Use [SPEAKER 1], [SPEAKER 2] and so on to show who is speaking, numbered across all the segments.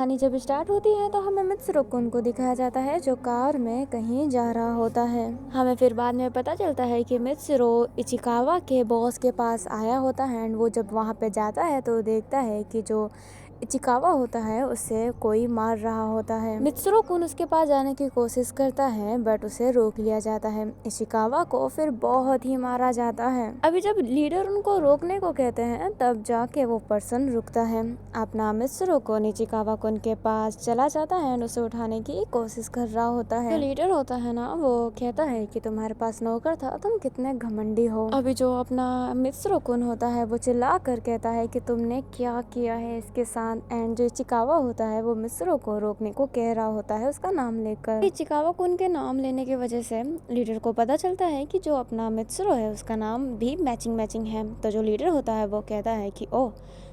[SPEAKER 1] कहानी जब स्टार्ट होती है तो हमें मित्सुरुकुन को दिखाया जाता है जो कार में कहीं जा रहा होता है। हमें फिर बाद में पता चलता है कि मित्सुरो इचिकावा के बॉस के पास आया होता है एंड वो जब वहाँ पे जाता है तो देखता है कि जो इचिकावा होता है उसे कोई मार रहा होता है। मित्सुरुकुन उसके पास जाने की कोशिश करता है बट उसे रोक लिया जाता है। इशिकावा को फिर बहुत ही मारा जाता है। अभी जब लीडर उनको रोकने को कहते हैं तब जाके वो पर्सन रुकता है। अपना मित्सुरुकुन इशिकावा कुन के पास चला जाता है और उसे उठाने की कोशिश कर रहा होता है। जो लीडर होता है ना वो कहता है कि तुम्हारे पास नौकर था, तुम कितने घमंडी हो। अभी जो अपना मित्सुरुकुन होता है वो चिल्ला कर कहता है कि तुमने क्या किया है इसके साथ। एंड जो इचिकावा होता है वो मित्सुरो को रोकने को कह रहा होता है उसका नाम लेकर। इचिकावा कुन के नाम लेने की वजह से लीडर को पता चलता है कि जो अपना मित्सुरो है उसका नाम भी मैचिंग है। तो जो लीडर होता है वो कहता है कि ओह,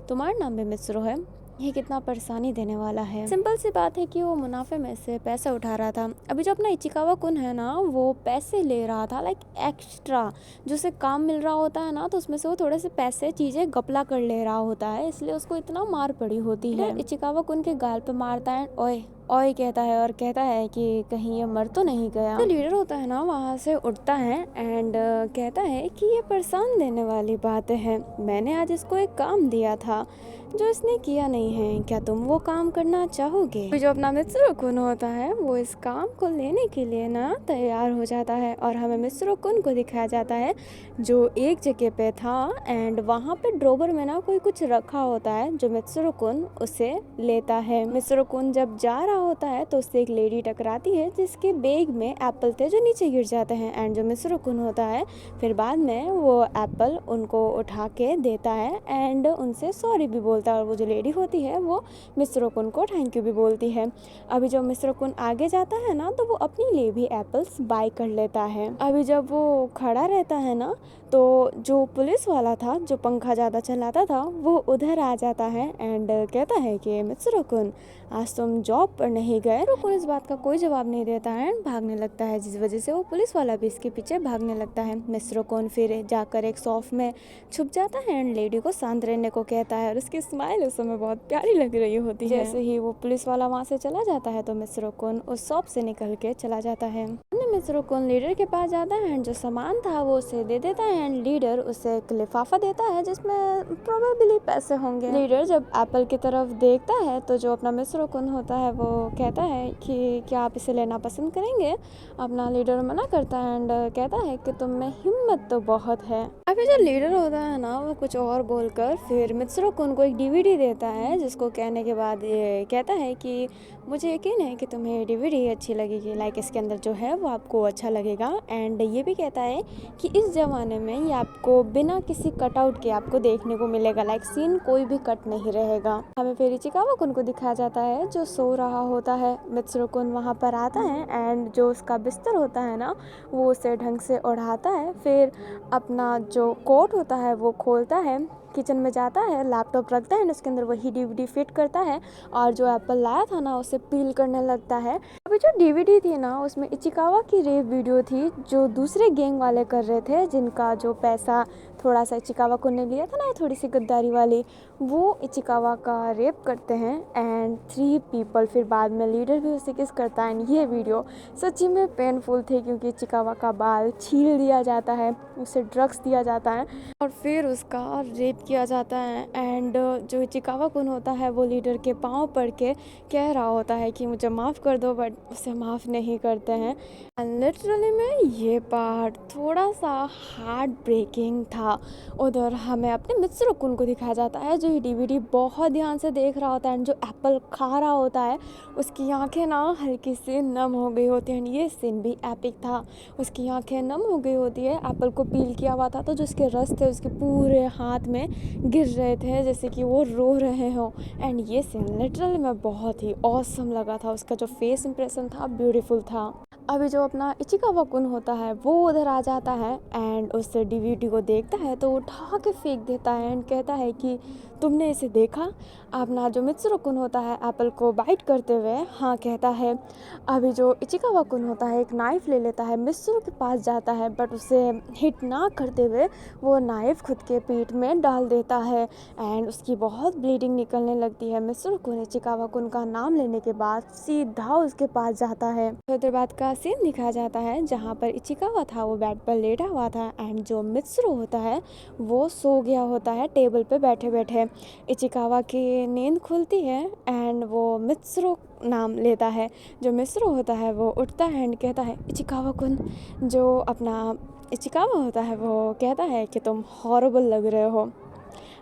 [SPEAKER 1] तुम्हारा नाम भी मित्सुरो है, ये कितना परेशानी देने वाला है। सिंपल सी बात है कि वो मुनाफे में से पैसा उठा रहा था। अभी जो अपना इचिकावा कुन है ना वो पैसे ले रहा था लाइक एक्स्ट्रा, जो उसे काम मिल रहा होता है ना तो उसमें से वो थोड़े से पैसे चीजें गपला कर ले रहा होता है, इसलिए उसको इतना मार पड़ी होती है। इचिकावा कुन के गाल पे मारता है, ओए ओए कहता है और कहता है कि कहीं ये मर तो नहीं गया। जो लीडर होता है ना वहाँ से उठता है एंड कहता है कि ये परेशान देने वाली बात है, मैंने आज इसको एक काम दिया था जो इसने किया नहीं है, क्या तुम वो काम करना चाहोगे। जो अपना मित्सुरुकुन होता है वो इस काम को लेने के लिए ना तैयार हो जाता है और हमें मित्सुरुकुन को दिखाया जाता है जो एक जगह पे था एंड वहाँ पे ड्रॉवर में ना कोई कुछ रखा होता है जो मित्सुरुकुन उसे लेता है। मित्सुरुकुन जब जा रहा होता है तो उससे एक लेडी टकराती है जिसके बैग में एप्पल थे जो नीचे गिर जाते हैं एंड जो मित्सुरुकुन होता है फिर बाद में वो एप्पल उनको उठा के देता है एंड उनसे सॉरी भी बोलता है और वो जो लेडी होती है वो मित्सुरुकुन को थैंक यू भी बोलती है। अभी जब मित्सुरुकुन आगे जाता है ना तो वो अपने लिए भी एप्पल्स बाय कर लेता है। अभी जब वो खड़ा रहता है ना तो जो पुलिस वाला था जो पंखा ज़्यादा चलाता था वो उधर आ जाता है एंड कहता है कि मित्सुरुकुन आज तुम जॉब पर नहीं गए। मित्सुरुकुन इस बात का कोई जवाब नहीं देता है एंड भागने लगता है, जिस वजह से वो पुलिस वाला भी इसके पीछे भागने लगता है। मित्सुरुकुन फिर जाकर एक शॉप में छुप जाता है एंड लेडी को शांत रहने को कहता है और उसकी स्माइल उस समय बहुत प्यारी लग रही होती है। जैसे ही वो पुलिस वाला वहाँ से चला जाता है तो मित्सुरुकुन उस शॉप से निकल के चला जाता है। मित्सुरुकुन लीडर के पास जाता है एंड जो सामान था वो उसे दे देता है एंड लीडर उसे एक लिफाफा देता है जिसमें प्रोबेबली पैसे होंगे। लीडर जब एप्पल की तरफ देखता है तो जो अपना मित्सुरुकुन होता है वो कहता है कि क्या आप इसे लेना पसंद करेंगे। अपना लीडर मना करता है एंड कहता है कि तुम में हिम्मत तो बहुत है। अभी जो लीडर होता है ना वो कुछ और बोलकर फिर मित्सुरुकुन को एक डीवीडी देता है जिसको कहने के बाद ये कहता है कि मुझे यकीन है कि तुम्हें डीवीडी अच्छी लगेगी, लाइक इसके अंदर जो है वो आपको अच्छा लगेगा। एंड ये भी कहता है कि इस ज़माने में ये आपको बिना किसी कटआउट के आपको देखने को मिलेगा, लाइक सीन कोई भी कट नहीं रहेगा। हमें फिर इचिकावा कुन को दिखाया जाता है जो सो रहा होता है। मित्सुरुकुन वहाँ पर आता है एंड जो उसका बिस्तर होता है ना वो उसे ढंग से ओढ़ाता है, फिर अपना जो कोट होता है वो खोलता है, किचन में जाता है, लैपटॉप रखता है, उसके अंदर वही डीवीडी फिट करता है और जो एप्पल लाया था ना उसे पील करने लगता है। अभी जो डीवीडी थी ना उसमें इचिकावा की रेप वीडियो थी जो दूसरे गैंग वाले कर रहे थे, जिनका जो पैसा थोड़ा सा इचिकावा को ने लिया था ना थोड़ी सी गद्दारी वाली, वो इचिकावा का रेप करते हैं एंड 3 पीपल फिर बाद में लीडर भी उसे किस करता है। ये वीडियो सच्ची में पेनफुल थी क्योंकि इचिकावा का बाल छील दिया जाता है, उसे ड्रग्स दिया जाता है और फिर उसका रेप किया जाता है एंड जो इचिकावा कुन होता है वो लीडर के पाँव पड़ के कह रहा होता है कि मुझे माफ़ कर दो, बट उसे माफ़ नहीं करते हैं। लिटरली में ये पार्ट थोड़ा सा हार्ट ब्रेकिंग था। उधर हमें अपने मित्सुरुकुन को दिखाया जाता है जो ये डीवीडी बहुत ध्यान से देख रहा होता है एंड जो एप्पल खा रहा होता है उसकी आंखें ना हल्की सी नम हो गई होती हैं। ये सीन भी एपिक था, उसकी आंखें नम हो गई होती है, एप्पल को पील किया हुआ था तो जो उसके रस थे उसके पूरे हाथ में गिर रहे थे जैसे कि वो रो रहे हो। एंड ये सीन लिटरली में बहुत ही ऑसम लगा था, उसका जो फेस इंप्रेशन था ब्यूटीफुल था। अभी जो अपना इचिकावा कुन होता है वो उधर आ जाता है एंड उस डीवीडी को देखता है तो उठा के फेंक देता है एंड कहता है कि तुमने इसे देखा? अपना जो मित्सुरो कुन होता है एप्पल को बाइट करते हुए हाँ कहता है। अभी जो इचिकावा कुन होता है एक नाइफ ले लेता है, मित्सुरो के पास जाता है, बट उसे हिट ना करते हुए वो नाइफ खुद के पीठ में डाल देता है एंड उसकी बहुत ब्लीडिंग निकलने लगती है। मित्सुरो कुन इचिकावा कुन का नाम लेने के बाद सीधा उसके पास जाता है। थोड़ी देर बाद का सीन दिखाया जाता है जहाँ पर इचिकावा था वो बेड पर लेटा हुआ था एंड जो मित्सुरो होता है वो सो गया होता है टेबल पे बैठे बैठे। इचिकावा की नींद खुलती है एंड वो मित्सुरो नाम लेता है। जो मित्सुरो होता है वो उठता है एंड कहता है इचिकावा कुन। जो अपना इचिकावा होता है वो कहता है कि तुम हॉरिबल लग रहे हो।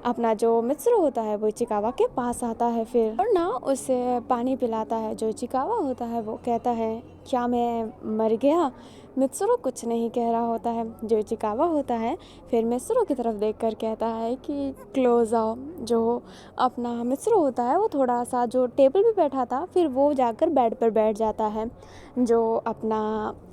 [SPEAKER 1] अपना जो मित्सुरो होता है वो इचिकावा के पास आता है फिर और ना उसे पानी पिलाता है। जो इचिकावा होता है वो कहता है क्या मैं मर गया? मित्सुरो कुछ नहीं कह रहा होता है। जो इचिकावा होता है फिर मित्सुरो की तरफ देखकर कहता है कि क्लोज आओ। जो अपना मित्सुरो होता है वो थोड़ा सा जो टेबल पे बैठा था फिर वो जाकर बेड पर बैठ जाता है। जो अपना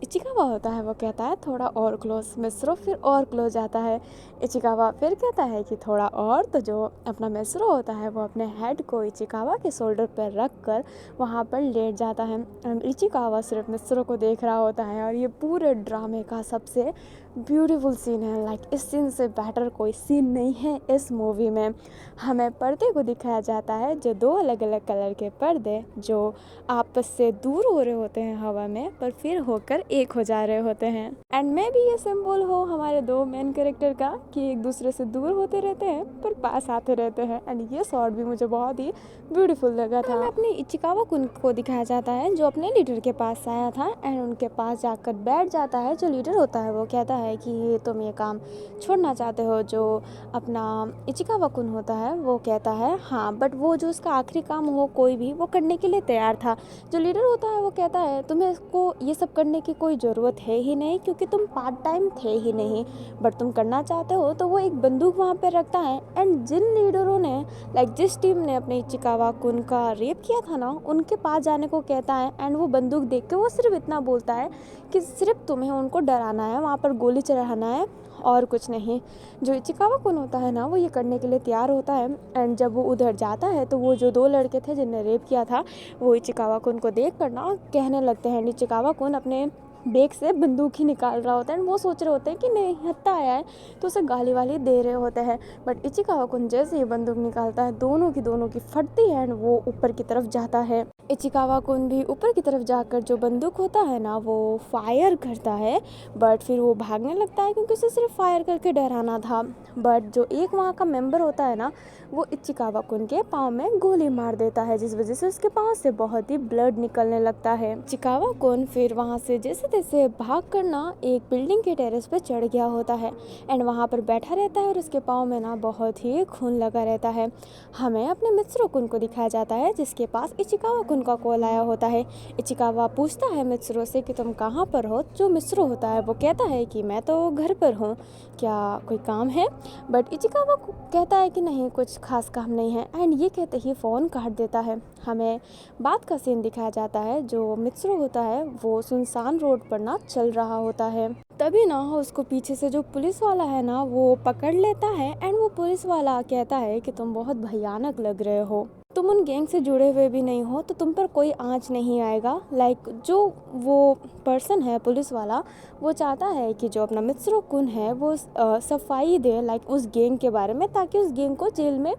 [SPEAKER 1] इचिकावा होता है वो कहता है थोड़ा और क्लोज। मित्सुरो फिर और क्लोज आता है। इचिकावा फिर कहता है कि थोड़ा और। तो जो अपना मित्सुरो होता है वो अपने हेड को इचिकावा के शोल्डर पर रख कर वहाँ पर लेट जाता है एंड इचिकावा सिर्फ मित्सुरो को देख रहा होता है। और ये पूरे ड्रामे का सबसे ब्यूटीफुल सीन है। लाइक इस सीन से बेटर कोई सीन नहीं है इस मूवी में। हमें पर्दे को दिखाया जाता है जो दो अलग अलग कलर के पर्दे जो आपस से दूर हो रहे होते हैं हवा में पर फिर होकर एक हो जा रहे होते हैं एंड मे भी ये सिंबल हो हमारे दो मेन कैरेक्टर का कि एक दूसरे से दूर होते रहते हैं पर पास आते रहते हैं। एंड ये शॉट भी मुझे बहुत ही ब्यूटीफुल लगा था। हमें अपनी इचिकावा कुन को दिखाया जाता है जो अपने लीडर के पास आया था एंड उनके पास जाकर बैठ जाता है। जो लीडर होता है वो कहता है कि तुम ये काम छोड़ना चाहते हो। जो अपना इचिकावा कुन होता है वो कहता है हाँ, बट वो जो उसका आखिरी काम हो कोई भी वो करने के लिए तैयार था। जो लीडर होता है वो कहता है तुम्हें इसको ये सब करने की कोई ज़रूरत है ही नहीं क्योंकि तुम पार्ट टाइम थे ही नहीं, बट तुम करना चाहते हो। तो वो एक बंदूक वहाँ पर रखता है एंड जिन लीडरों ने जिस टीम ने अपने इचिकावा कुन का रेप किया था ना उनके पास जाने को कहता है एंड वो बंदूक देख के वो सिर्फ इतना बोलता है कि सिर्फ तुम्हें उनको डराना है, वहाँ पर गोली चलाना है और कुछ नहीं। जो इचिकावा कुन होता है ना वो ये करने के लिए तैयार होता है एंड जब वो उधर जाता है तो वो जो दो लड़के थे जिनने रेप किया था वो इचिकावा कुन को देख कर ना कहने लगते हैं। इचिकावा कुन अपने बैग से बंदूक ही निकाल रहा होता है एंड वो सोच रहे होते हैं कि नहीं हत्या आया है तो उसे गाली वाली दे रहे होते हैं। बट इचिकावा कुन जैसे ही बंदूक निकालता है दोनों की फटती है एंड वो ऊपर की तरफ जाता है। इचिकावा कुन भी ऊपर की तरफ जाकर जो बंदूक होता है ना वो फायर करता है बट फिर वो भागने लगता है क्योंकि उसे सिर्फ फायर करके डराना था। बट जो एक वहाँ का मेंबर होता है ना वो इचिकावा कुन के पाँव में गोली मार देता है जिस वजह से उसके पाँव से बहुत ही ब्लड निकलने लगता है। इचिकावा कुन फिर वहाँ से जैसे तैसे भाग कर ना एक बिल्डिंग के टेरेस पे चढ़ गया होता है एंड वहाँ पर बैठा रहता है और उसके पाँव में ना बहुत ही खून लगा रहता है। हमें अपने मित्सुरो कुन को दिखाया जाता है जिसके पास इचिकावा कुन का कॉल आया होता है। इचिकावा पूछता है मित्सुरो से कि तुम कहाँ पर हो। जो मित्सुरो होता है वो कहता है कि मैं तो घर पर हूँ, क्या कोई काम है? बट इचिकावा कहता है कि नहीं कुछ खास काम नहीं है एंड ये कहते ही फ़ोन काट देता है। हमें बात का सीन दिखाया जाता है जो मित्सुरो होता है वो सुनसान रोड पर ना चल रहा होता है। तभी ना उसको पीछे से जो पुलिस वाला है ना वो पकड़ लेता है एंड वो पुलिस वाला कहता है कि तुम बहुत भयानक लग रहे हो, तुम उन गैंग से जुड़े हुए भी नहीं हो तो तुम पर कोई आँच नहीं आएगा। जो वो पर्सन है पुलिस वाला वो चाहता है कि जो अपना मित्सुरो कुन है वो सफाई दे उस गैंग के बारे में ताकि उस गैंग को जेल में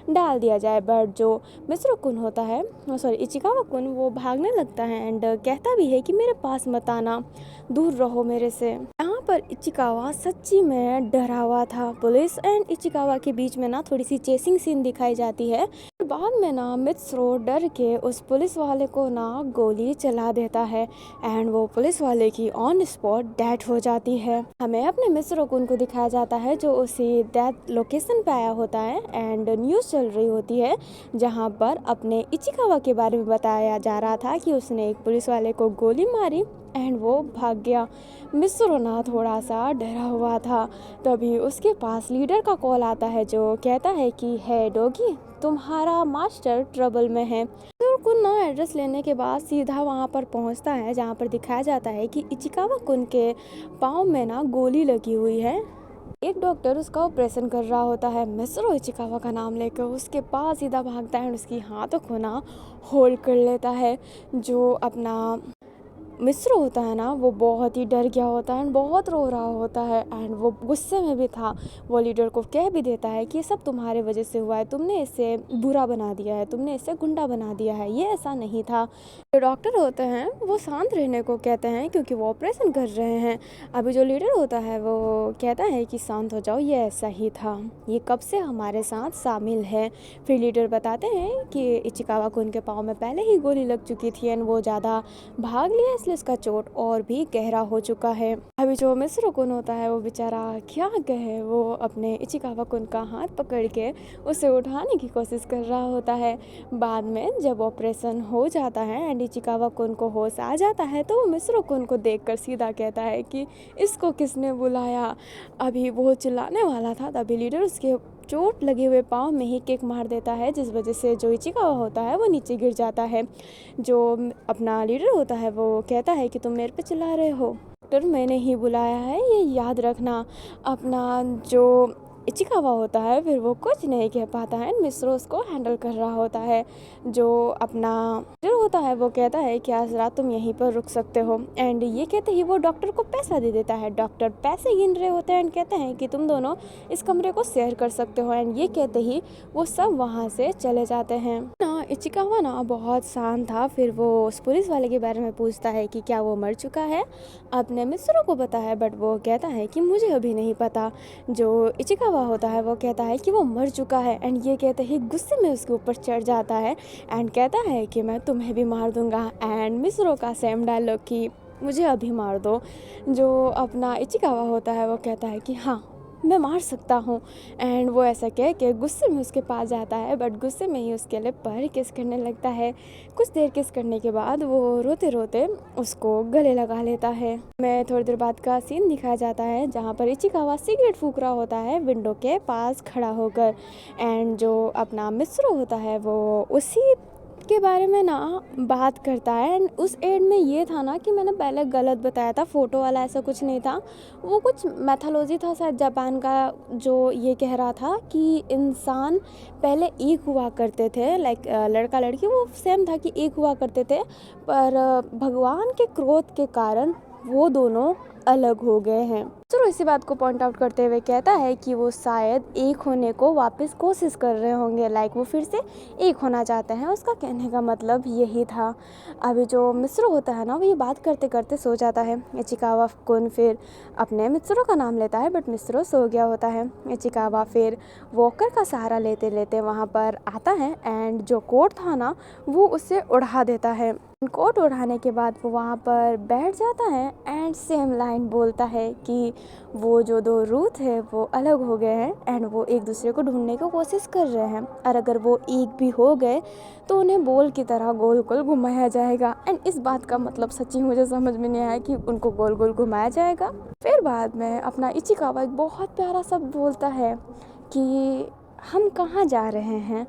[SPEAKER 1] डाल दिया जाए। बट जो मित्सुरो कुन होता है इचिकावा कुन वो भागने लगता है एंड कहता भी है कि मेरे पास मत आना, दूर रहो मेरे से। यहाँ पर इचिकावा सच्ची में डरा हुआ था। पुलिस एंड इचिकावा के बीच में ना थोड़ी सी चेसिंग सीन दिखाई जाती है। बाद में ना मित्सुरो डर के उस पुलिस वाले को ना गोली चला देता है एंड वो पुलिस वाले की ऑन स्पॉट डेथ हो जाती है। हमें अपने मित्सुरो कुन को दिखाया जाता है जो उसी डेथ लोकेशन पे आया होता है एंड न्यूज़ चल रही होती है जहाँ पर अपने इचिकावा के बारे में बताया जा रहा था कि उसने एक पुलिस वाले को गोली मारी एंड वो भाग गया। मित्सुरो ना थोड़ा सा डरा हुआ था। तभी उसके पास लीडर का कॉल आता है जो कहता है कि है डॉगी तुम्हारा मास्टर ट्रबल में है। मित्सुरो कुन ना एड्रेस लेने के बाद सीधा वहाँ पर पहुँचता है जहाँ पर दिखाया जाता है कि इचिकावा कुन के पाँव में ना गोली लगी हुई है एक डॉक्टर उसका ऑपरेशन कर रहा होता है। मिस्रो इचिकावा का नाम लेकर उसके पास सीधा भागता है और उसकी हाथों को ना होल्ड कर लेता है। जो अपना मिस्र होता है ना, वो बहुत ही डर गया होता है एंड बहुत रो रहा होता है एंड वो गुस्से में भी था। वो लीडर को कह भी देता है कि ये सब तुम्हारे वजह से हुआ है, तुमने इसे बुरा बना दिया है, तुमने इसे गुंडा बना दिया है, ये ऐसा नहीं था। जो डॉक्टर होते हैं वो शांत रहने को कहते हैं क्योंकि वो ऑपरेशन कर रहे हैं। अभी जो लीडर होता है वो कहता है कि शांत हो जाओ, ये ऐसा ही था, ये कब से हमारे साथ शामिल है। फिर लीडर बताते हैं कि इचिकावा को उनके पाँव में पहले ही गोली लग चुकी थी एंड वो ज़्यादा भाग लिया, इसलिए इसका चोट और भी गहरा हो चुका है। अभी जो मिस्रो कुन होता है वो बेचारा क्या कहे, वो अपने इचिकावा कुन का हाथ पकड़ के उसे उठाने की कोशिश कर रहा होता है। बाद में जब ऑपरेशन हो जाता है एंड इचिकावा कुन को होश आ जाता है तो वो मिस्रो कुन को देखकर सीधा कहता है कि इसको किसने बुलाया। अभी वो चिल्लाने वाला था तभी लीडर उसके चोट लगे हुए पाँव में ही किक मार देता है, जिस वजह से जो इचिकावा होता है वो नीचे गिर जाता है। जो अपना लीडर होता है वो कहता है कि तुम मेरे पे चिल्ला रहे हो, डॉक्टर मैंने ही बुलाया है, ये याद रखना। अपना जो इचिकावा होता है फिर वो कुछ नहीं कह पाता है, मिस्रो उसको हैंडल कर रहा होता है। जो अपना लीडर होता है वो कहता है कि आज रात तुम यहीं पर रुक सकते हो एंड ये कहते ही वो डॉक्टर को पैसा दे देता है। डॉक्टर पैसे गिन रहे होते हैं एंड कहते हैं कि तुम दोनों इस कमरे को शेयर कर सकते हो एंड ये कहते ही वो सब वहाँ से चले जाते हैं ना। इचिकावा ना बहुत शांत था। फिर वो उस पुलिस वाले के बारे में पूछता है कि क्या वो मर चुका है। अपने मिस्रो को पता है बट वो कहता है कि मुझे अभी नहीं पता। जो इचिकावा होता है वो कहता है कि वो मर चुका है एंड ये कहते ही गुस्से में उसके ऊपर चढ़ जाता है एंड कहता है कि मैं तुम्हें भी मार दूंगा एंड मिस्रो का सेम डायलॉग कि मुझे अभी मार दो। जो अपना इचिकावा होता है वो कहता है कि हाँ मैं मार सकता हूँ एंड वो ऐसा कह के गुस्से में उसके पास जाता है बट गुस्से में ही उसके लिप पर किस करने लगता है। कुछ देर किस करने के बाद वो रोते रोते उसको गले लगा लेता है। मैं थोड़ी देर बाद का सीन दिखाया जाता है जहाँ पर इचिकावा सिगरेट फूक रहा होता है विंडो के पास खड़ा होकर एंड जो अपना मिस्रो होता है वो उसी के बारे में ना बात करता है एंड उस एड में ये था ना कि मैंने पहले गलत बताया था, फोटो वाला ऐसा कुछ नहीं था, वो कुछ मैथोलॉजी था शायद जापान का। जो ये कह रहा था कि इंसान पहले एक हुआ करते थे, लाइक लड़का लड़की वो सेम था कि एक हुआ करते थे, पर भगवान के क्रोध के कारण वो दोनों अलग हो गए हैं। चलो इसी बात को पॉइंट आउट करते हुए कहता है कि वो शायद एक होने को वापस कोशिश कर रहे होंगे, लाइक वो फिर से एक होना चाहते हैं। उसका कहने का मतलब यही था। अभी जो मिस्रो होता है ना वो ये बात करते करते सो जाता है। इचिकावा कुन फिर अपने मिस्रो का नाम लेता है बट मिस्रो सो गया होता है। इचिकावा फिर वॉकर का सहारा लेते लेते वहाँ पर आता है एंड जो कोट था ना वो उसे उड़ा देता है। कोट उड़ाने के बाद वो वहाँ पर बैठ जाता है एंड सेम लाइन बोलता है कि वो जो दो रूथ है वो अलग हो गए हैं एंड वो एक दूसरे को ढूंढने की कोशिश कर रहे हैं और अगर वो एक भी हो गए तो उन्हें बॉल की तरह गोल गोल घुमाया जाएगा। एंड इस बात का मतलब सच्ची मुझे समझ में नहीं आया कि उनको गोल गोल घुमाया जाएगा। फिर बाद में अपना इचिकावा एक बहुत प्यारा शब्द बोलता है कि हम कहाँ जा रहे हैं,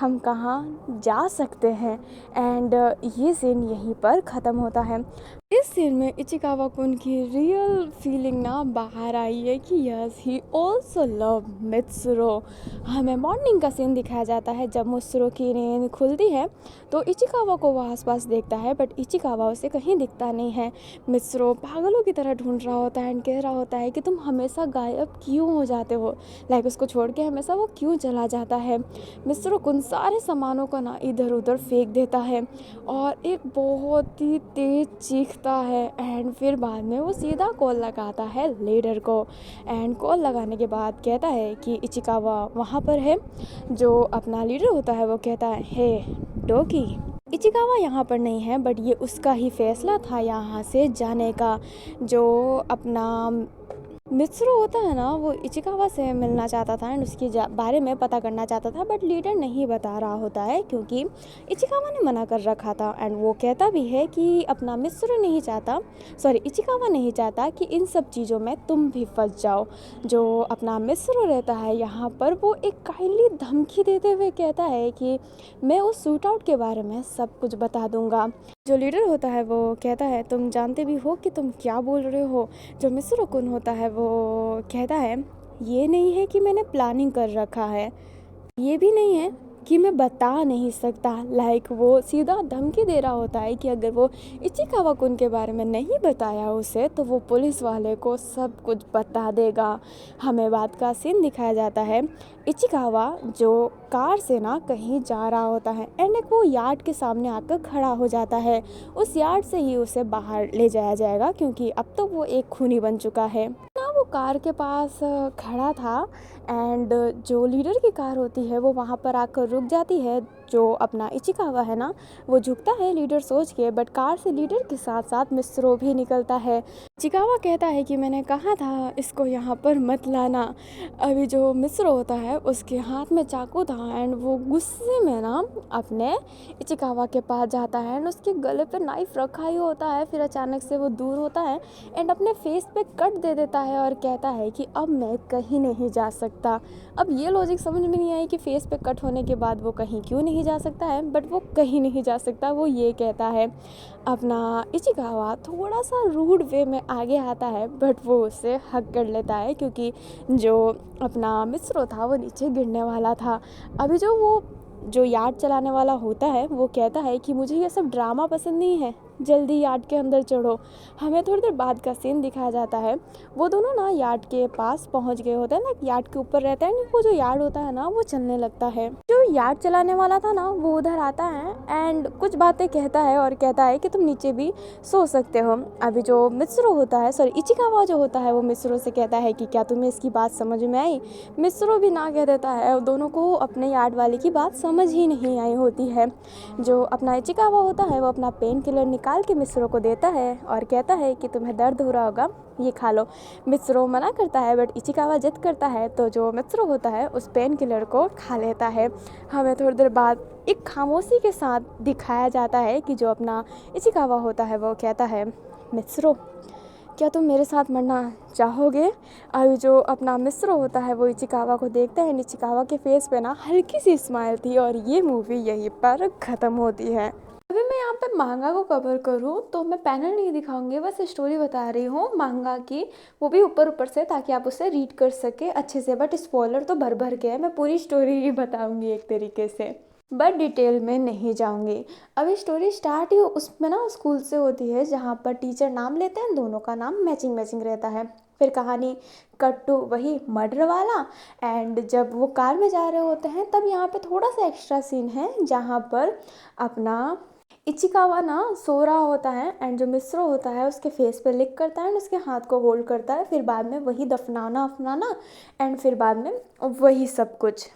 [SPEAKER 1] हम कहाँ जा सकते हैं एंड ये सीन यहीं पर ख़त्म होता है। इस सीन में इचिकावा कुन की रियल फीलिंग ना बाहर आई है कि यस ही ऑल्सो लव मित्सुरो। हमें मॉर्निंग का सीन दिखाया जाता है जब मित्सुरो की नींद खुलती है तो इचिकावा को वो आसपास देखता है बट इचिकावा उसे कहीं दिखता नहीं है। मित्सुरो पागलों की तरह ढूंढ रहा होता है एंड कह रहा होता है कि तुम हमेशा गायब क्यों हो जाते हो, लाइक उसको छोड़ के हमेशा वो क्यों चला जाता है। मित्सुरो कुन सारे सामानों को ना इधर उधर फेंक देता है और एक बहुत ही तेज चीखता है एंड फिर बाद में वो सीधा कॉल लगाता है लीडर को एंड कॉल लगाने के बाद कहता है कि इचिकावा वहाँ पर है। जो अपना लीडर होता है वो कहता है हे डोकी, इचिकावा यहाँ पर नहीं है बट ये उसका ही फैसला था यहाँ से जाने का। जो अपना मित्सुरो होता है ना वो इचिकावा से मिलना चाहता था एंड उसके बारे में पता करना चाहता था बट लीडर नहीं बता रहा होता है क्योंकि इचिकावा ने मना कर रखा था एंड वो कहता भी है कि अपना मित्सुरो नहीं चाहता, सॉरी इचिकावा नहीं चाहता कि इन सब चीज़ों में तुम भी फंस जाओ। जो अपना मित्सुरो रहता है यहाँ पर वो एक काइंडली धमकी देते हुए कहता है कि मैं उस शूट आउट के बारे में सब कुछ बता दूंगा। जो लीडर होता है वो कहता है तुम जानते भी हो कि तुम क्या बोल रहे हो। जो मित्सुरो कुन होता है वो वो कहता है ये नहीं है कि मैंने प्लानिंग कर रखा है, ये भी नहीं है कि मैं बता नहीं सकता। लाइक वो सीधा धमकी दे रहा होता है कि अगर वो इचिकावा कुन के बारे में नहीं बताया उसे तो वो पुलिस वाले को सब कुछ बता देगा। हमें बात का सीन दिखाया जाता है, इचिकावा जो कार से ना कहीं जा रहा होता है एंड एक वो यार्ड के सामने आकर खड़ा हो जाता है। उस यार्ड से ही उसे बाहर ले जाया जाएगा क्योंकि अब तो वो एक खूनी बन चुका है ना। वो कार के पास खड़ा था एंड जो लीडर की कार होती है वो वहाँ पर आकर रुक जाती है। जो अपना इचिकावा है ना वो झुकता है लीडर सोच के, बट कार से लीडर के साथ साथ मिस्रो भी निकलता है। इचिकावा कहता है कि मैंने कहा था इसको यहाँ पर मत लाना। अभी जो मिस्रो होता है उसके हाथ में चाकू था एंड वो गुस्से में ना अपने इचिकावा के पास जाता है एंड उसके गले पे नाइफ रखा ही होता है। फिर अचानक से वो दूर होता है एंड अपने फेस पे कट दे देता है और कहता है कि अब मैं कहीं नहीं जा सकता। अब ये लॉजिक समझ में नहीं आई कि फेस पे कट होने के बाद वो कहीं क्यों नहीं जा सकता है, बट वो कहीं नहीं जा सकता। वो ये कहता है। अपना इचिकावा थोड़ा सा रूड वे में आगे आता है बट वो उससे हक कर लेता है क्योंकि जो अपना मिस्रो था वो नीचे गिरने वाला था। अभी जो यार्ड चलाने वाला होता है वो कहता है कि मुझे ये सब ड्रामा पसंद नहीं है, जल्दी यार्ड के अंदर चढ़ो। हमें थोड़ी देर बाद का सीन दिखाया जाता है, वो दोनों ना यार्ड के पास पहुंच गए होते हैं ना, यार्ड के ऊपर रहता है। वो जो यार्ड होता है ना वो चलने लगता है। जो यार्ड चलाने वाला था ना वो उधर आता है एंड कुछ बातें कहता है और कहता है कि तुम नीचे भी सो सकते हो। अभी जो मिस्रो होता है, सॉरी इचिकावा जो होता है, वो मिस्रो से कहता है कि क्या तुम्हें इसकी बात समझ में आई। मिस्रो भी ना कह देता है। दोनों को अपने यार्ड वाले की बात समझ ही नहीं आई होती है। जो अपना इचिकावा होता है वो अपना पेन किलर निकाल के मिस्रो को देता है और कहता है कि तुम्हें दर्द हो रहा होगा, ये खा लो। मिस्रो मना करता है बट इचिकावा जिद करता है तो जो मिस्रो होता है उस पेन किलर को खा लेता है। हमें थोड़ी देर बाद एक खामोशी के साथ दिखाया जाता है कि जो अपना इचिकावा होता है वो कहता है मिस्रो क्या तुम मेरे साथ मरना चाहोगे। अभी जो अपना मिस्रो होता है वो इचिकावा को देखता है। इचिकावा के फेस पे ना हल्की सी स्माइल थी और ये मूवी यहीं पर ख़त्म होती है। अभी मैं यहाँ पे मांगा को कवर करूँ तो मैं पैनल नहीं दिखाऊंगी, बस स्टोरी बता रही हूँ मांगा की, वो भी ऊपर ऊपर से, ताकि आप उसे रीड कर सके अच्छे से। बट स्पॉइलर तो भर भर के है, मैं पूरी स्टोरी ही बताऊंगी एक तरीके से, बट डिटेल में नहीं जाऊंगी। अभी स्टोरी स्टार्ट ही उसमें ना स्कूल से होती है जहाँ पर टीचर नाम लेते हैं, दोनों का नाम मैचिंग मैचिंग रहता है। फिर कहानी कट टू वही मर्डर वाला एंड जब वो कार में जा रहे होते हैं तब यहाँ पे थोड़ा सा एक्स्ट्रा सीन है जहाँ पर अपना इचिकावा ना सो रहा होता है एंड जो मिस्रो होता है उसके फेस पे लिक करता है एंड उसके हाथ को होल्ड करता है। फिर बाद में वही दफनाना अफनाना एंड फिर बाद में वही सब कुछ।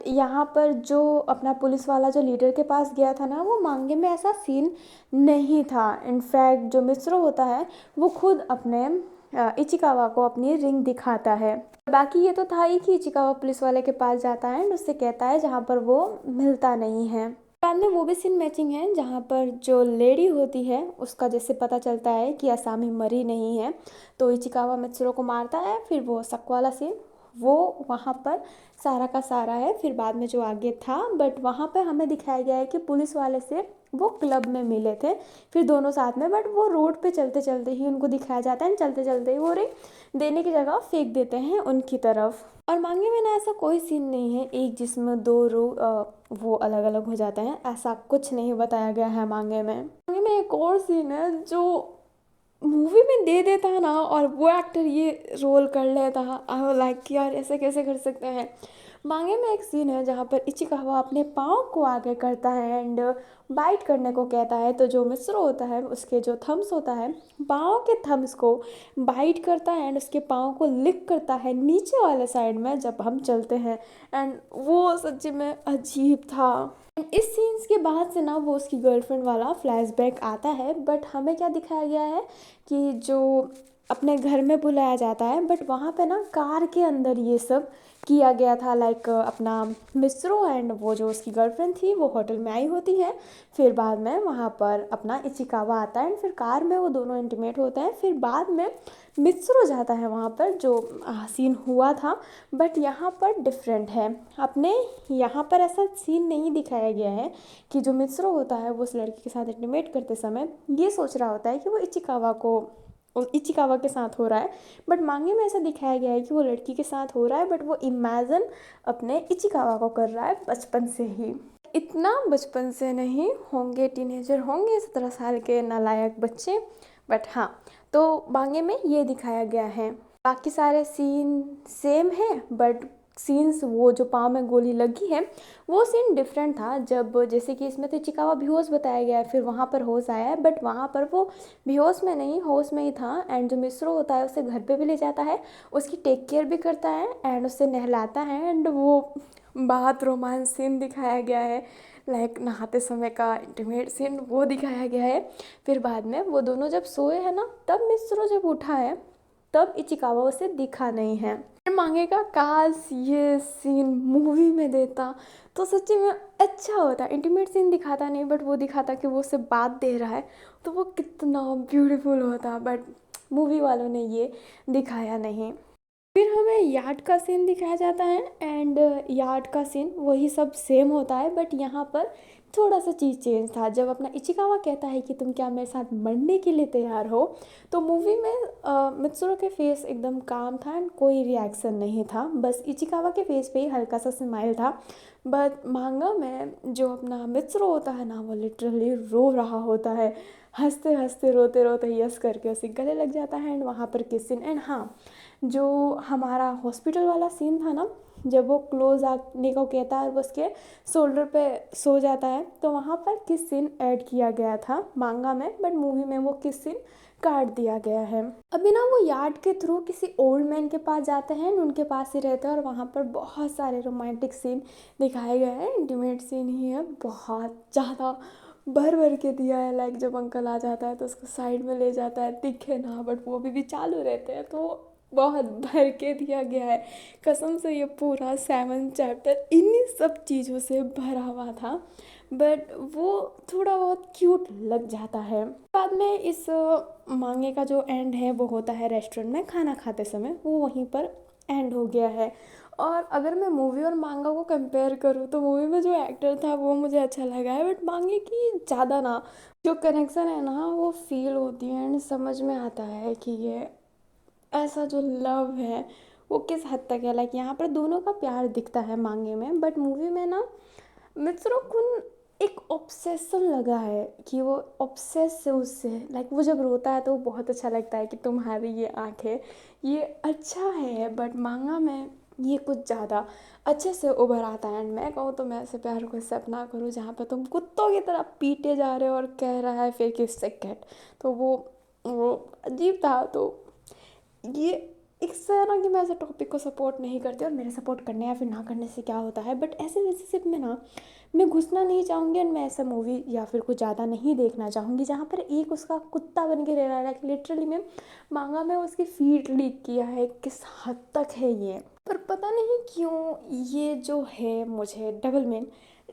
[SPEAKER 1] यहाँ पर जो अपना पुलिस वाला जो लीडर के पास गया था ना, वो मांगे में ऐसा सीन नहीं था। इनफैक्ट जो मिस्रो होता है वो खुद अपने इचिकावा को अपनी रिंग दिखाता है। बाकी ये तो था ही कि इचिकावा पुलिस वाले के पास जाता है एंड उससे कहता है जहाँ पर वो मिलता नहीं है। बाद में वो भी सीन मैचिंग है जहाँ पर जो लेडी होती है उसका जैसे पता चलता है कि असामी मरी नहीं है तो इचिकावा मित्सुरो को मारता है। फिर वो शक वाला सीन वो वहाँ पर सारा का सारा है। फिर बाद में जो आगे था, बट वहाँ पर हमें दिखाया गया है कि पुलिस वाले से वो क्लब में मिले थे फिर दोनों साथ में, बट वो रोड पे चलते चलते ही उनको दिखाया जाता है। चलते चलते ही वो रिंग देने की जगह फेंक देते हैं उनकी तरफ। और मांगे में ना ऐसा कोई सीन नहीं है एक जिसमें दो वो अलग अलग हो जाते हैं, ऐसा कुछ नहीं बताया गया है मांगे में। मांगे में एक और सीन है जो मूवी में दे देता है ना और वो एक्टर ये रोल कर लेता है, आई लाइक यार ऐसे कैसे कर सकते हैं। मांगे में एक सीन है जहाँ पर इचिकावा अपने पाँव को आगे करता है एंड बाइट करने को कहता है तो जो मिस्रो होता है उसके जो थम्स होता है पाँव के थम्स को बाइट करता है एंड उसके पाँव को लिक करता है नीचे वाले साइड में जब हम चलते हैं एंड वो सच्ची में अजीब था। इस सीन्स के बाद से ना वो उसकी गर्लफ्रेंड वाला फ्लैशबैक आता है, बट हमें क्या दिखाया गया है कि जो अपने घर में बुलाया जाता है बट वहाँ पे ना कार के अंदर ये सब किया गया था। लाइक अपना मिस्रो एंड वो जो उसकी गर्लफ्रेंड थी वो होटल में आई होती है। फिर बाद में वहाँ पर अपना इचिकावा आता है एंड फिर कार में वो दोनों इंटीमेट होते हैं। फिर बाद में मिस्रो जाता है वहाँ पर जो सीन हुआ था, बट यहाँ पर डिफरेंट है। अपने यहाँ पर ऐसा सीन नहीं दिखाया गया है कि जो मिस्रो होता है वो उस लड़की के साथ इंटीमेट करते समय ये सोच रहा होता है कि वो इचिकावा को इचिकावा के साथ हो रहा है, बट मांगे में ऐसा दिखाया गया है कि वो लड़की के साथ हो रहा है, बट वो इमेजिन अपने इचिकावा को कर रहा है बचपन से ही। इतना बचपन से नहीं होंगे, टीनेजर होंगे 17 साल के नालायक बच्चे, बट हाँ, तो मांगे में ये दिखाया गया है। बाकी सारे सीन सेम है, बट सीन्स वो जो पाँव में गोली लगी है वो सीन डिफरेंट था। जब जैसे कि इसमें तो चिकावा बेहोश बताया गया है, फिर वहाँ पर होश आया है, बट वहाँ पर वो बेहोश में नहीं, होश में ही था। एंड जो मिस्रो होता है उसे घर पे भी ले जाता है, उसकी टेक केयर भी करता है एंड उसे नहलाता है। एंड वो बहुत रोमांस सीन दिखाया गया है, लाइक नहाते समय का इंटीमेट सीन वो दिखाया गया है। फिर बाद में वो दोनों जब सोए हैं ना, तब मिस्रो जब उठा है तब इचिकावा उसे दिखा नहीं है। फिर मांगेगा काश ये सीन मूवी में देता तो सच्ची में अच्छा होता। इंटीमेट सीन दिखाता नहीं, बट वो दिखाता कि वो उससे बात दे रहा है, तो वो कितना ब्यूटीफुल होता, बट मूवी वालों ने ये दिखाया नहीं। फिर हमें यार्ड का सीन दिखाया जाता है एंड यार्ड का सीन वही सब सेम होता है, बट यहाँ पर थोड़ा सा चीज़ चेंज था। जब अपना इचिकावा कहता है कि तुम क्या मेरे साथ मरने के लिए तैयार हो, तो मूवी में मित्सुरो के फेस एकदम काम था एंड कोई रिएक्शन नहीं था, बस इचिकावा के फेस पे ही हल्का सा स्माइल था। बट मांगा में जो अपना मित्सुरो होता है ना, वो लिटरली रो रहा होता है, हंसते हंसते रोते रोते यस करके उसे गले लग जाता है एंड वहाँ पर किस सीन। एंड हाँ, जो हमारा हॉस्पिटल वाला सीन था ना, जब वो क्लोज आने को कहता है और वो उसके शोल्डर पे सो जाता है, तो वहाँ पर किस सीन ऐड किया गया था मांगा में, बट मूवी में वो किस सीन काट दिया गया है। अभी ना वो यार्ड के थ्रू किसी ओल्ड मैन के पास जाते हैं, उनके पास ही रहते हैं और वहाँ पर बहुत सारे रोमांटिक सीन दिखाए गए हैं। इंटीमेट सीन ही है, बहुत ज़्यादा भर भर के दिया है। लाइक जब अंकल आ जाता है तो उसको साइड में ले जाता है, दिखे ना, बट वो भी चालू रहते हैं, तो बहुत भर के दिया गया है। कसम से ये पूरा 7 चैप्टर इन्हीं सब चीज़ों से भरा हुआ था, बट वो थोड़ा बहुत क्यूट लग जाता है। बाद में इस मांगे का जो एंड है वो होता है रेस्टोरेंट में खाना खाते समय, वो वहीं पर एंड हो गया है। और अगर मैं मूवी और मांगा को कंपेयर करूँ तो मूवी में जो एक्टर था वो मुझे अच्छा लगा है, बट मांगे की ज़्यादा ना जो कनेक्शन है ना वो फील होती है एंड समझ में आता है कि ये ऐसा जो लव है वो किस हद तक है। लाइक यहाँ पर दोनों का प्यार दिखता है मांगे में, बट मूवी में ना मित्रों कुन एक ऑब्सेशन लगा है कि वो ऑब्सेस है उससे। लाइक वो जब रोता है तो वो बहुत अच्छा लगता है कि तुम्हारी ये आंखें ये अच्छा है, बट मांगा में ये कुछ ज़्यादा अच्छे से उभर आता है। एंड मैं कहूँ तो मैं ऐसे प्यार को सपना करूँ जहाँ पर तुम कुत्तों की तरह पीटे जा रहे हो और कह रहा है फिर किससे कैट, तो वो अजीब था। तो ये इससे है ना कि मैं ऐसे टॉपिक को सपोर्ट नहीं करती, और मेरे सपोर्ट करने या फिर ना करने से क्या होता है, बट ऐसे रिलेशनशिप में ना मैं घुसना नहीं चाहूँगी एंड मैं ऐसा मूवी या फिर कुछ ज़्यादा नहीं देखना चाहूँगी जहाँ पर एक उसका कुत्ता बन के रह रहा है। लाइक लिटरली में मांगा में उसकी फीट लीक किया है, किस हद तक है ये। पर पता नहीं क्यों ये जो है मुझे डबल मेन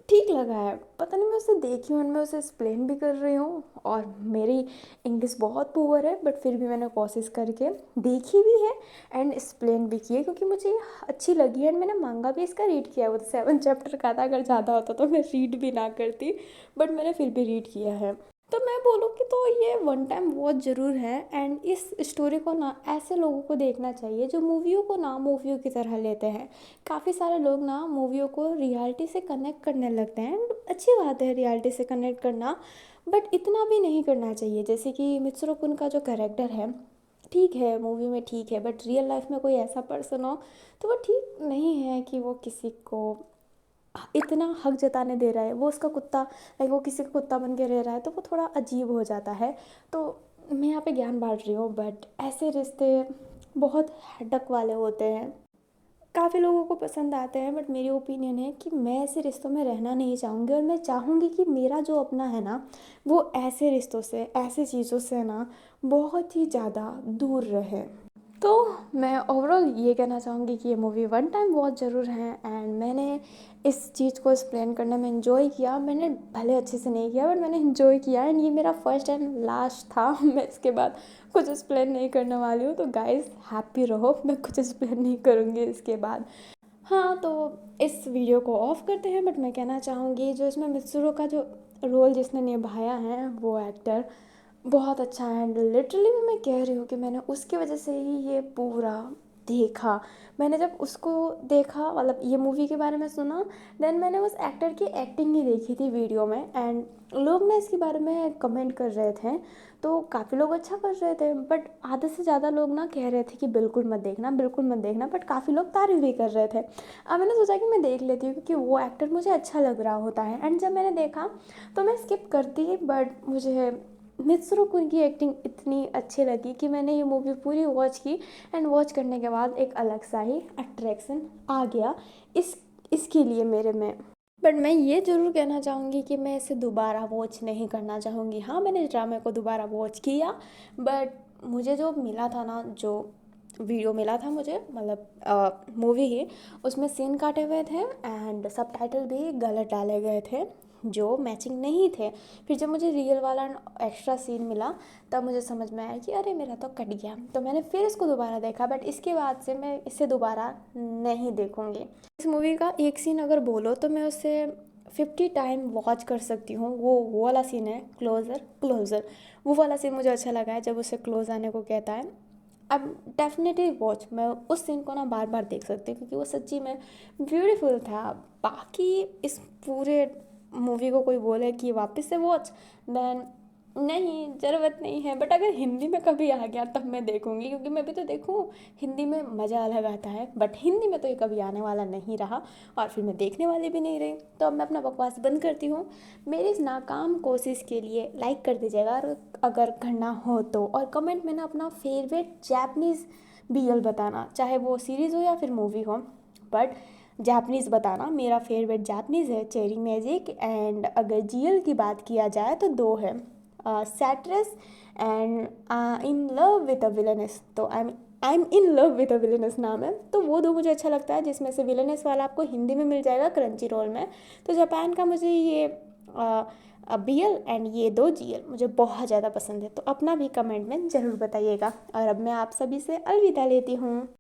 [SPEAKER 1] ठीक लगा है, पता नहीं, मैं उसे देखी हूँ, मैं उसे एक्सप्लेन भी कर रही हूँ, और मेरी इंग्लिश बहुत पुअर है, बट फिर भी मैंने कोशिश करके देखी भी है एंड एक्सप्लेन भी की है क्योंकि मुझे ये अच्छी लगी है। एंड मैंने मांगा भी इसका रीड किया है, वो 7 चैप्टर का था, अगर ज़्यादा होता तो मैं रीड भी ना करती, बट मैंने फिर भी रीड किया है। तो मैं बोलूँ कि तो ये वन टाइम वॉच ज़रूर है एंड इस स्टोरी को ना ऐसे लोगों को देखना चाहिए जो मूवियों को ना मूवियों की तरह लेते हैं। काफ़ी सारे लोग ना मूवियों को रियलिटी से कनेक्ट करने लगते हैं एंड अच्छी बात है रियलिटी से कनेक्ट करना, बट इतना भी नहीं करना चाहिए। जैसे कि मित्सुरो कुन का जो कैरेक्टर है ठीक है मूवी में ठीक है, बट रियल लाइफ में कोई ऐसा पर्सन हो तो वो ठीक नहीं है कि वो किसी को इतना हक जताने दे रहा है। वो उसका कुत्ता, लाइक वो किसी का कुत्ता बन के रह रहा है, तो वो थोड़ा अजीब हो जाता है। तो मैं यहाँ पे ज्ञान बांट रही हूँ, बट ऐसे रिश्ते बहुत हेडक वाले होते हैं, काफ़ी लोगों को पसंद आते हैं, बट मेरी ओपिनियन है कि मैं ऐसे रिश्तों में रहना नहीं चाहूँगी, और मैं चाहूँगी कि मेरा जो अपना है ना वो ऐसे रिश्तों से ऐसे चीज़ों से ना बहुत ही ज़्यादा दूर रहे। तो मैं ओवरऑल ये कहना चाहूँगी कि ये मूवी वन टाइम वॉच ज़रूर है एंड मैंने इस चीज़ को एक्सप्लेन करने में इन्जॉय किया। मैंने भले अच्छे से नहीं किया, बट मैंने इन्जॉय किया एंड ये मेरा फर्स्ट एंड लास्ट था। मैं इसके बाद कुछ एक्सप्लेन नहीं करने वाली हूँ, तो गाइस हैप्पी रहो, मैं कुछ एक्सप्लेन नहीं करूँगी इसके बाद। हाँ, तो इस वीडियो को ऑफ करते हैं, बट मैं कहना चाहूँगी जो इसमें मित्सुरो का जो रोल जिसने निभाया है वो एक्टर बहुत अच्छा हैंडल, लिटरली मैं कह रही हूँ कि मैंने उसकी वजह से ही ये पूरा देखा। मैंने जब उसको देखा, मतलब ये मूवी के बारे में सुना, देन मैंने उस एक्टर की एक्टिंग ही देखी थी वीडियो में, एंड लोग ना इसके बारे में कमेंट कर रहे थे, तो काफ़ी लोग अच्छा कर रहे थे, बट आधे से ज़्यादा लोग ना कह रहे थे कि बिल्कुल मत देखना, बिल्कुल मत देखना, बट काफ़ी लोग तारीफ भी कर रहे थे। अब मैंने सोचा कि मैं देख लेती हूँ क्योंकि वो एक्टर मुझे अच्छा लग रहा होता है, एंड जब मैंने देखा तो मैं स्किप करती, बट मुझे मित्सरो कुन की एक्टिंग इतनी अच्छी लगी कि मैंने ये मूवी पूरी वॉच की, एंड वॉच करने के बाद एक अलग सा ही अट्रैक्शन आ गया इस इसके लिए मेरे में। बट मैं ये ज़रूर कहना चाहूँगी कि मैं इसे दोबारा वॉच नहीं करना चाहूँगी। हाँ, मैंने इस ड्रामे को दोबारा वॉच किया, बट मुझे जो मिला था ना, जो वीडियो मिला था मुझे, मतलब मूवी ही, उसमें सीन काटे हुए थे एंड सबटाइटल भी गलत डाले गए थे जो मैचिंग नहीं थे। फिर जब मुझे रियल वाला एक्स्ट्रा सीन मिला, तब मुझे समझ में आया कि अरे मेरा तो कट गया, तो मैंने फिर इसको दोबारा देखा, बट इसके बाद से मैं इसे दोबारा नहीं देखूँगी। इस मूवी का एक सीन अगर बोलो तो मैं उसे 50 टाइम वॉच कर सकती हूँ। वो वाला सीन है, क्लोज़र क्लोज़र, वो वाला सीन मुझे अच्छा लगा है जब उसे क्लोज आने को कहता है। अब डेफिनेटली वॉच, मैं उस सीन को ना बार बार देख सकती हूँ क्योंकि वो सच्ची में ब्यूटीफुल था। बाकी इस पूरे मूवी को कोई बोले कि वापस से वॉच, देन नहीं, ज़रूरत नहीं है। बट अगर हिंदी में कभी आ गया तब मैं देखूँगी, क्योंकि मैं भी तो देखूँ, हिंदी में मज़ा अलग आता है, बट हिंदी में तो ये कभी आने वाला नहीं रहा, और फिर मैं देखने वाली भी नहीं रही। तो अब मैं अपना बकवास बंद करती हूँ। मेरी इस नाकाम कोशिश के लिए लाइक कर दीजिएगा और अगर करना हो तो, और कमेंट में ना अपना फेवरेट जैपनीज़ बीएल बताना, चाहे वो सीरीज़ हो या फिर मूवी हो, बट जापनीज़ बताना। मेरा फेवरेट जापनीज़ है चेरी मैजिक, एंड अगर जीएल की बात किया जाए तो दो है, सैट्रेस and in love with a villainess. तो I am in love with a villainess नाम है, तो वो दो मुझे अच्छा लगता है, जिसमें से विलनेस वाला आपको हिंदी में मिल जाएगा क्रंची रोल में। तो जापान का मुझे ये बीएल एंड ये दो जीएल मुझे बहुत ज़्यादा पसंद है। तो अपना भी कमेंट में ज़रूर बताइएगा, और अब मैं आप सभी से अलविदा लेती हूँ।